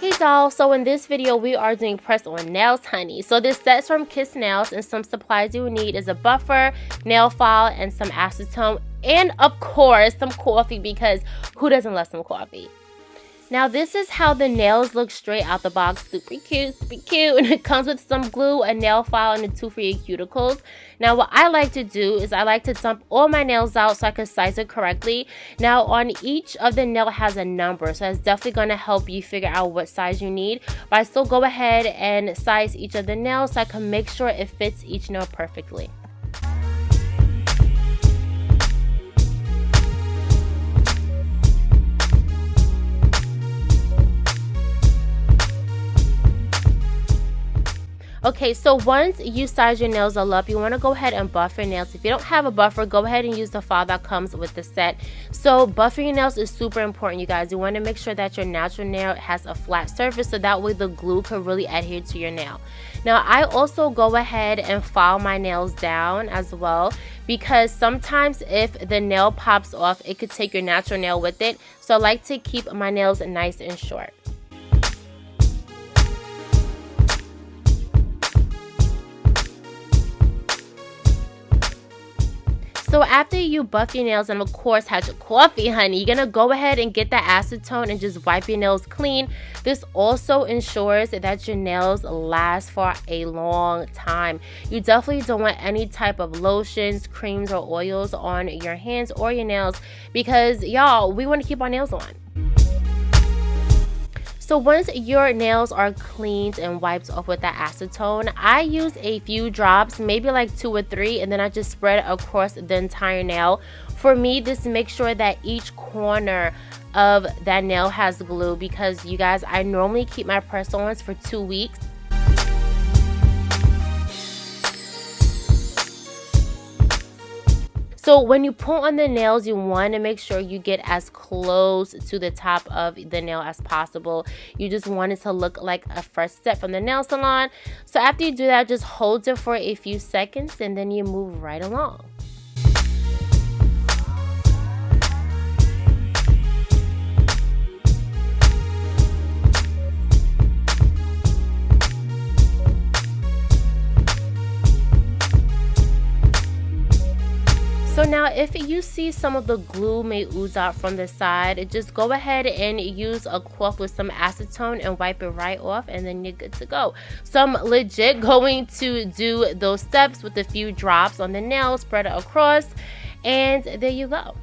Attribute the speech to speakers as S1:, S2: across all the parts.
S1: Hey doll, so in this video we are doing press on nails, honey. So this set's from Kiss Nails, and some supplies you will need is a buffer, nail file, and some acetone, and of course some coffee, because who doesn't love some coffee? Now this is how the nails look straight out the box. Super cute, and it comes with some glue, a nail file, and a tool for your cuticles. Now what I like to do is I like to dump all my nails out so I can size it correctly. Now on each of the nail has a number, so that's definitely going to help you figure out what size you need. But I still go ahead and size each of the nails so I can make sure it fits each nail perfectly. Okay, so once you size your nails all up, you want to go ahead and buff your nails. If you don't have a buffer, go ahead and use the file that comes with the set. So buffing your nails is super important, you guys. You want to make sure that your natural nail has a flat surface, so that way the glue can really adhere to your nail. Now I also go ahead and file my nails down as well, because sometimes if the nail pops off, it could take your natural nail with it. So I like to keep my nails nice and short. So after you buff your nails and of course have your coffee, honey, you're going to go ahead and get the acetone and just wipe your nails clean. This also ensures that your nails last for a long time. You definitely don't want any type of lotions, creams, or oils on your hands or your nails, because y'all, we want to keep our nails on. So once your nails are cleaned and wiped off with that acetone, I use a few drops, maybe like 2 or 3, and then I just spread it across the entire nail. For me, this makes sure that each corner of that nail has glue, because you guys, I normally keep my press-ons for 2 weeks. So when you pull on the nails, you want to make sure you get as close to the top of the nail as possible. You just want it to look like a fresh set from the nail salon. So after you do that, just hold it for a few seconds and then you move right along. So now if you see some of the glue may ooze out from the side, just go ahead and use a cloth with some acetone and wipe it right off, and then you're good to go. So I'm legit going to do those steps with a few drops on the nail, spread it across, and there you go.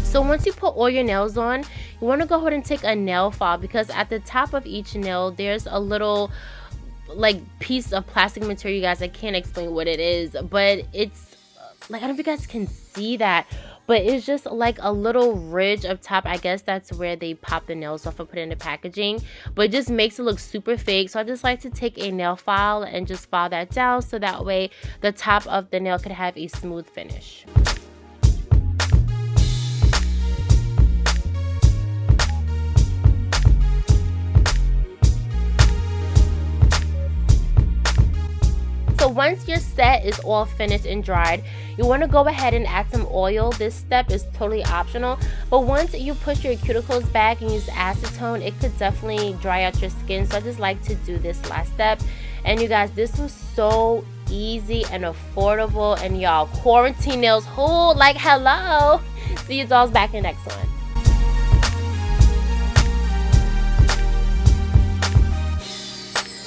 S1: So once you put all your nails on, you want to go ahead and take a nail file, because at the top of each nail there's a little like piece of plastic material, you guys. I can't explain what it is, but it's like, I don't know if you guys can see that, but it's just like a little ridge up top. I guess that's where they pop the nails off and put it in the packaging, but it just makes it look super fake. So I just like to take a nail file and just file that down, so that way the top of the nail could have a smooth finish. So once your set is all finished and dried, you want to go ahead and add some oil. This step is totally optional, but once you push your cuticles back and use acetone, it could definitely dry out your skin. So I just like to do this last step. And you guys, this was so easy and affordable. And y'all, quarantine nails, who, like, hello, See you dolls back in the next one.